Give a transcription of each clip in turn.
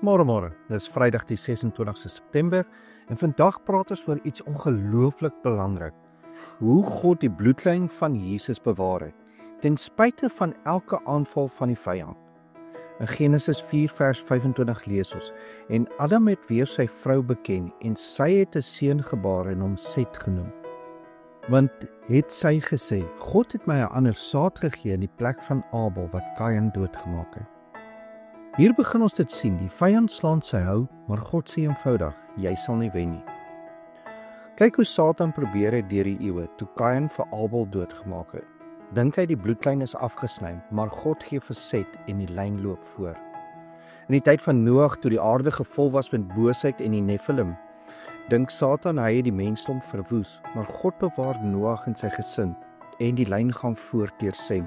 Môre, dis Vrydag die 26ste September en vandag praat ons oor iets ongelooflik belangrik. Hoe God die bloedlyn van Jesus bewaar het, ten spyte van elke aanval van die vyand. In Genesis 4 vers 25 lees ons, en Adam het weer sy vrou beken en sy het 'n seun gebaar en hom Set genoem. Want het sy gesê, God het my 'n ander saad gegee in die plek van Abel wat Kain doodgemaak het. Hier begin ons dit sien, die vyand slaan sy hou, maar God sê eenvoudig, jy sal nie wen nie. Kyk hoe Satan probeer het deur die eeue, toe Kain vir Abel doodgemaak het. Dink hy die bloedlyn is afgesny, maar God gee vir Set en die lyn loop voor. In die tyd van Noag, toe die aarde gevul was met boosheid en die Nephilim, dink Satan hy het die mensdom verwoes, maar God bewaar Noag en sy gesin, en die lyn gaan voort deur Sem.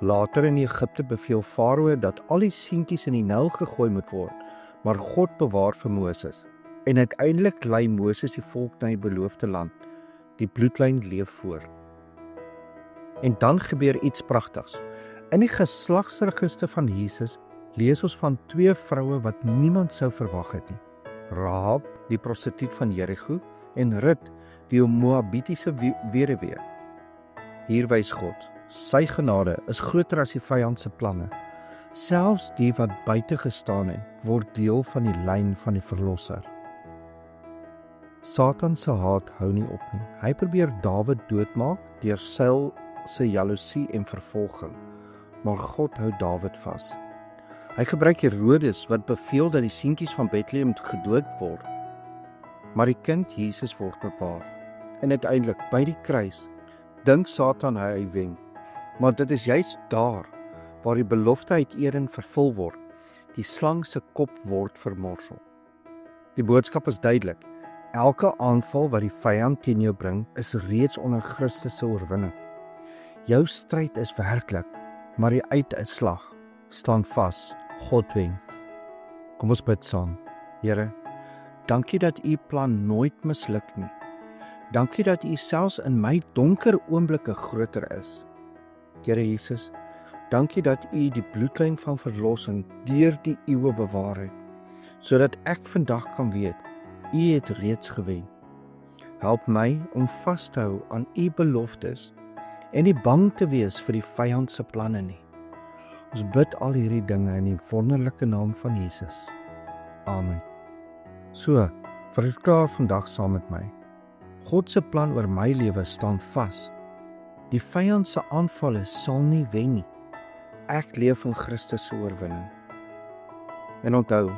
Later in Egipte beveel Farao dat al die seentjies in die Nyl gegooi moet word, maar God bewaar vir Moses. En uiteindelik lei Moses die volk na die beloofde land. Die bloedlyn leef voort. En dan gebeur iets pragtigs. In die geslagsregister van Jesus lees ons van twee vroue wat niemand sou verwag het nie. Rahab, die prostituut van Jerigo, en Rut, die Moabitiese weduwee. Hier wys God, sy genade is groter as die vyand se planne. Selfs die wat buite gestaan het, word deel van die lyn van die verlosser. Satan se haat hou nie op nie. Hy probeer Dawid doodmaak deur Saul se jaloesie en vervolging, maar God hou Dawid vas. Hy gebruik Herodes wat beveel dat die seentjies van Bethlehem gedood word, maar die kind Jesus word bewaar. En uiteindelik by die kruis dink Satan hy wen, maar dit is juist daar waar die belofte uit Eden vervul word. Die slang se kop word vermorsel. Die boodskap is duidelik. Elke aanval wat die vyand teen jou bring, is reeds onder Christus se oorwinning. Jou stryd is werklik, maar die uitslag staan vas. God wen. Kom ons bid saam. Here, dankie dat U plan nooit misluk nie. Dankie dat U selfs in my donker oomblikke groter is. Here Jesus, dankie dat U die bloedlyn van verlossing deur die eeue bewaar het, sodat ek vandag kan weet, U het reeds gewen. Help my om vas te hou aan U beloftes en nie bang te wees vir die vyand se planne nie. Ons bid al hierdie dinge in die wonderlike naam van Jesus. Amen. So, verklaar vandag saam met my. God se plan oor my lewe staan vas. Die vyand se aanvalle sal nie wen nie. Ek leef in Christus se oorwinning. En onthou,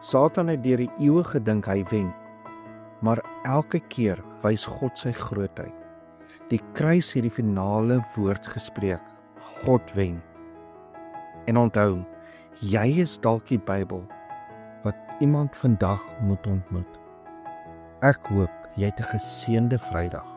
Satan het deur die eeue gedink hy wen, maar elke keer wys God sy grootheid. Die kruis het die finale woord gespreek. God wen. En onthou, jy is dalk die Bybel wat iemand vandag moet ontmoet. Ek hoop jy het 'n geseënde Vrydag.